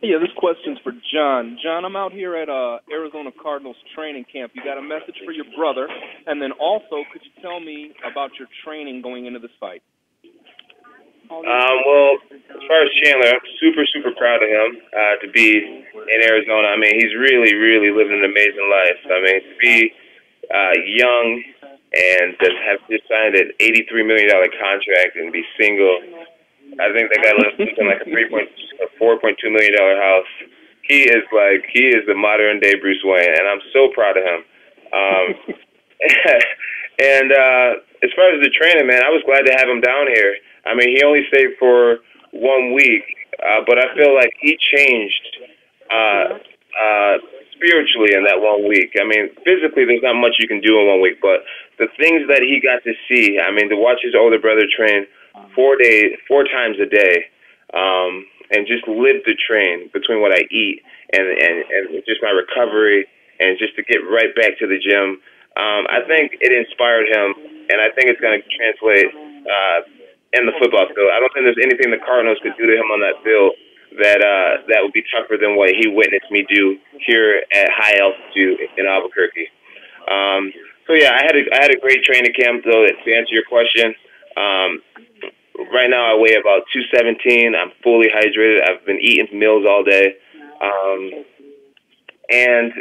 Yeah, this question's for John. John, I'm out here at Arizona Cardinals training camp. You got a message for your brother, and then also, could you tell me about your training going into this fight? Well, as far as Chandler, I'm super proud of him to be in Arizona. I mean, he's really living an amazing life. I mean, to be young and to have just signed an $83 million contract and be single, I think that guy lives in like a $4.2 million house. He is the modern day Bruce Wayne, and I'm so proud of him. And as far as the training, man, I was glad to have him down here. I mean, he only stayed for 1 week, but I feel like he changed spiritually in that 1 week. I mean, physically, there's not much you can do in 1 week, but the things that he got to see, I mean, to watch his older brother train 4 times a day, and just live the train between what I eat and just my recovery and just to get right back to the gym. I think it inspired him, and I think it's going to translate in the football field. I don't think there's anything the Cardinals could do to him on that field that would be tougher than what he witnessed me do here at high altitude in Albuquerque. So yeah, I had a great training camp though. To answer your question, right now I weigh about 217. I'm fully hydrated. I've been eating meals all day, and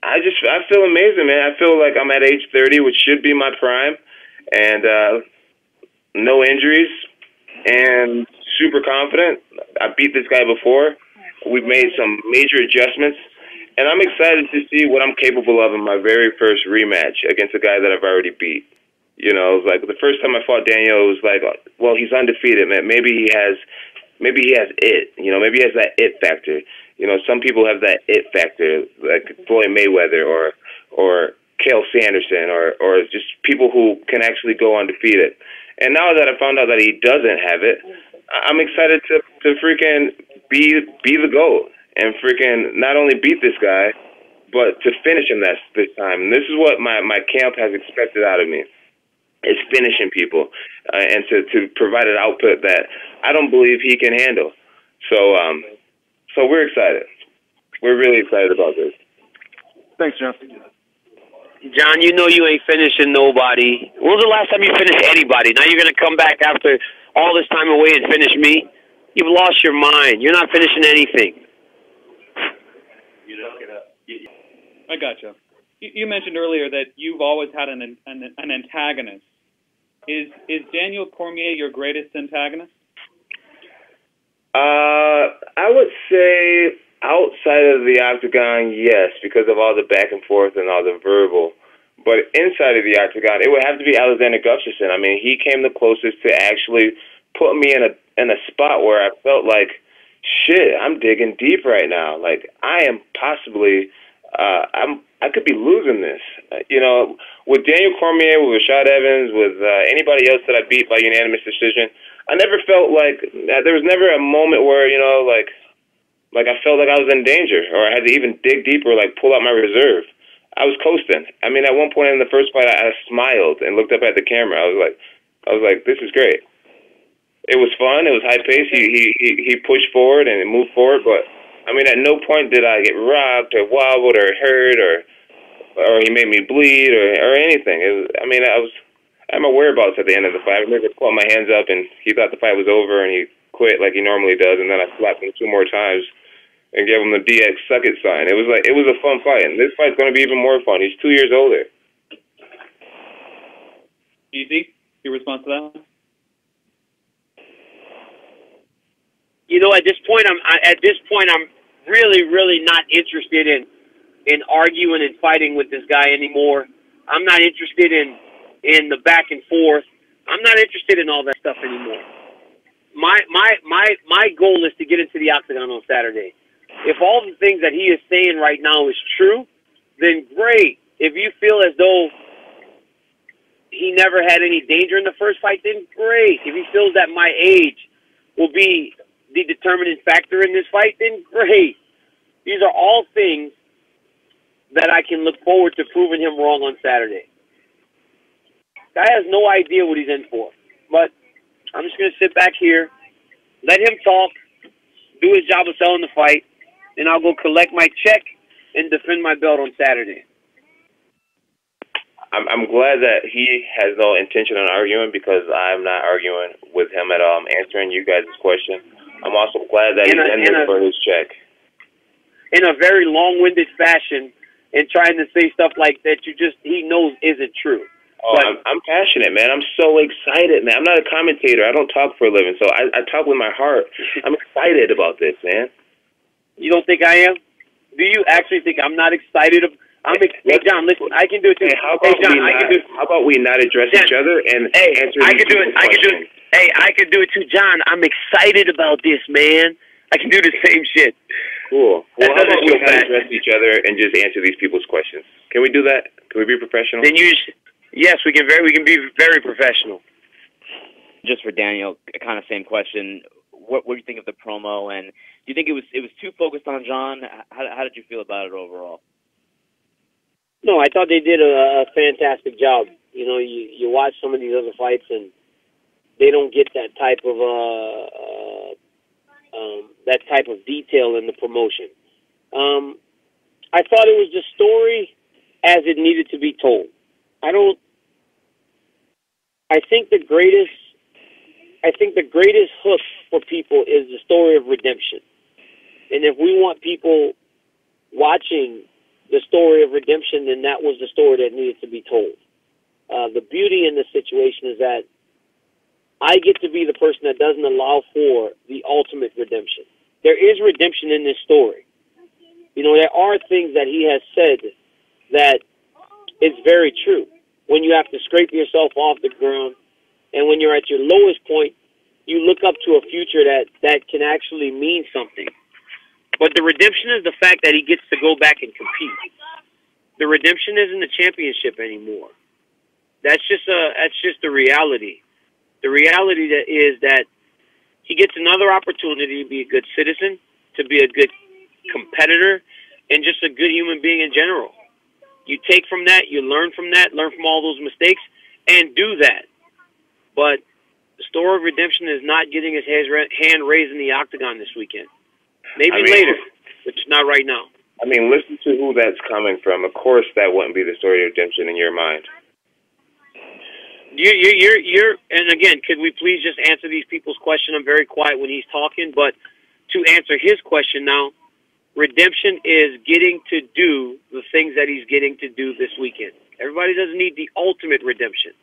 I feel amazing, man. I feel like I'm at age 30, which should be my prime, and no injuries, and super confident. I beat this guy before. We've made some major adjustments, and I'm excited to see what I'm capable of in my very first rematch against a guy that I've already beat. You know, like the first time I fought Daniel, it was like, well, he's undefeated, man. Maybe he has it. You know, maybe he has that it factor. You know, some people have that it factor, like Floyd Mayweather or Cale Sanderson or just people who can actually go undefeated. And now that I found out that he doesn't have it, I'm excited to freaking be the GOAT and freaking not only beat this guy, but to finish him this time. And this is what my camp has expected out of me. It's finishing people and to provide an output that I don't believe he can handle. So we're excited. We're really excited about this. Thanks, John. John, you know you ain't finishing nobody. When was the last time you finished anybody? Now you're going to come back after all this time away and finish me? You've lost your mind. You're not finishing anything. I gotcha. You mentioned earlier that you've always had an antagonist. Is Daniel Cormier your greatest antagonist? I would say outside of the octagon, yes, because of all the back and forth and all the verbal. But inside of the octagon, it would have to be Alexander Gustafsson. I mean, he came the closest to actually put me in a spot where I felt like, shit, I'm digging deep right now. Like I am possibly, I could be losing this. You know, with Daniel Cormier, with Rashad Evans, with anybody else that I beat by unanimous decision, I never felt like there was never a moment where like I felt like I was in danger or I had to even dig deeper, like pull out my reserve. I was coasting. I mean, at one point in the first fight, I smiled and looked up at the camera. I was like, this is great. It was fun. It was high pace. He pushed forward and moved forward, but I mean, at no point did I get robbed or wobbled or hurt or he made me bleed or anything. I had my whereabouts at the end of the fight. I remember putting my hands up and he thought the fight was over and he quit like he normally does, and then I slapped him 2 more times and gave him the DX suck it sign. It was a fun fight, and this fight's going to be even more fun. He's 2 years older. Easy, your response to that? You know, at this point, I'm really not interested in arguing and fighting with this guy anymore. I'm not interested in the back and forth. I'm not interested in all that stuff anymore. My goal is to get into the octagon on Saturday. If all the things that he is saying right now is true, then great. If you feel as though he never had any danger in the first fight, then great. If he feels that my age will be the determining factor in this fight, then great. These are all things that I can look forward to proving him wrong on Saturday. Guy has no idea what he's in for. But I'm just going to sit back here, let him talk, do his job of selling the fight, and I'll go collect my check and defend my belt on Saturday. I'm glad that he has no intention on arguing, because I'm not arguing with him at all. I'm answering you guys' question. I'm also glad that he's in there for his check. In a very long-winded fashion, and trying to say stuff like that he knows isn't true. Oh, but I'm passionate, man. I'm so excited, man. I'm not a commentator. I don't talk for a living, so I talk with my heart. I'm excited about this, man. You don't think I am? Do you actually think I'm not excited? Hey, John, listen, I can do it too. Hey, how about we not address each other and answer these questions? I could do it too, John. I'm excited about this, man. I can do the same shit. Cool. Well, how about we not address each other and just answer these people's questions? Can we do that? Can we be professional? Then yes, we can be very professional. Just for Daniel, kind of same question. What do you think of the promo, and do you think it was too focused on Jon? How did you feel about it overall? No, I thought they did a fantastic job. You know, you watch some of these other fights, and they don't get that type of detail in the promotion. I thought it was the story as it needed to be told. I think the greatest hook for people is the story of redemption. And if we want people watching the story of redemption, then that was the story that needed to be told. The beauty in this situation is that I get to be the person that doesn't allow for the ultimate redemption. There is redemption in this story. You know, there are things that he has said that is very true. When you have to scrape yourself off the ground, and when you're at your lowest point, you look up to a future that can actually mean something. But the redemption is the fact that he gets to go back and compete. The redemption isn't the championship anymore. That's just the reality. The reality is that he gets another opportunity to be a good citizen, to be a good competitor, and just a good human being in general. You take from that, you learn from that, learn from all those mistakes, and do that. But the story of redemption is not getting his hand raised in the octagon this weekend. Maybe later, but not right now. I mean, listen to who that's coming from. Of course, that wouldn't be the story of redemption in your mind. And again, could we please just answer these people's question? I'm very quiet when he's talking, but to answer his question now, redemption is getting to do the things that he's getting to do this weekend. Everybody doesn't need the ultimate redemption,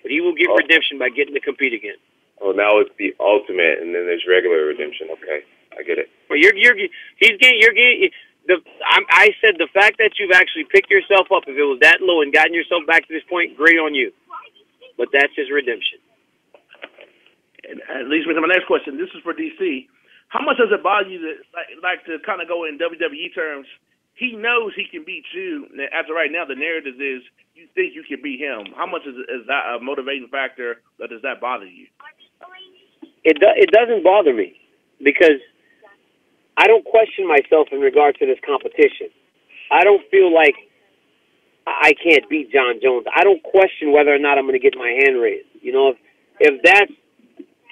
but he will get redemption by getting to compete again. Oh, now it's the ultimate, and then there's regular redemption. Okay, I get it. Well, I said the fact that you've actually picked yourself up, if it was that low and gotten yourself back to this point, great on you. But that's his redemption. And leads me to my next question. This is for DC. How much does it bother you to like to kind of go in WWE terms? He knows he can beat you. As of right now, the narrative is you think you can beat him. How much is that a motivating factor, or does that bother you? It doesn't bother me, because I don't question myself in regard to this competition. I don't feel like I can't beat Jon Jones. I don't question whether or not I'm going to get my hand raised. You know, if that's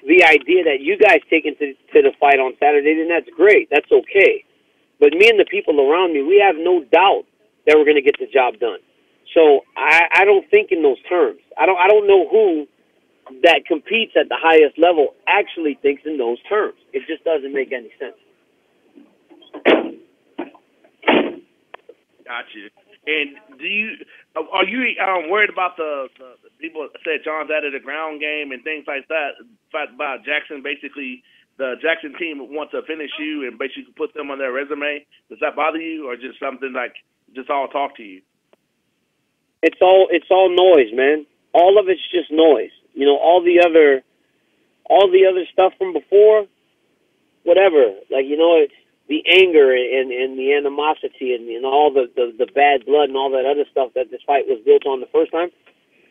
the idea that you guys take into the fight on Saturday, then that's great. That's okay. But me and the people around me, we have no doubt that we're going to get the job done. So I don't think in those terms. I don't know who that competes at the highest level actually thinks in those terms. It just doesn't make any sense. Gotcha. And are you worried about the people said Jon's out of the ground game and things like that? About Jackson, basically, the Jackson team wants to finish you and basically put them on their resume. Does that bother you, or just something like just all talk to you? It's all noise, man. All of it's just noise. You know, all the other stuff from before, whatever. Like, you know, it's the anger and the animosity and all the bad blood and all that other stuff that this fight was built on the first time.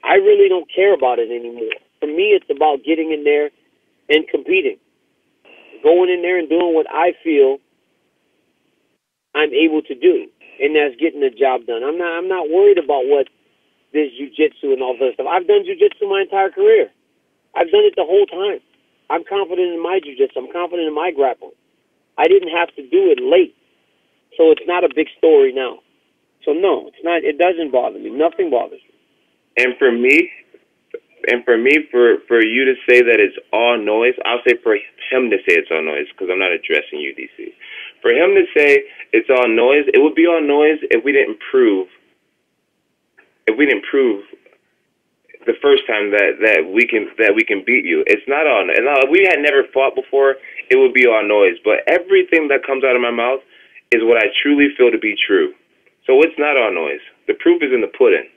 I really don't care about it anymore. For me, it's about getting in there and competing. Going in there and doing what I feel I'm able to do, and that's getting the job done. I'm not worried about what this jiu-jitsu and all that stuff. I've done jiu-jitsu my entire career. I've done it the whole time. I'm confident in my jiu-jitsu. I'm confident in my grappling. I didn't have to do it late. So it's not a big story now. So no, it's not. It doesn't bother me. Nothing bothers me. And for me, for you to say that it's all noise, I'll say for him to say it's all noise, because I'm not addressing you, DC. For him to say it's all noise, it would be all noise if we didn't prove the first time that we can beat you. It's not all. And if we had never fought before, it would be all noise. But everything that comes out of my mouth is what I truly feel to be true. So it's not all noise. The proof is in the pudding.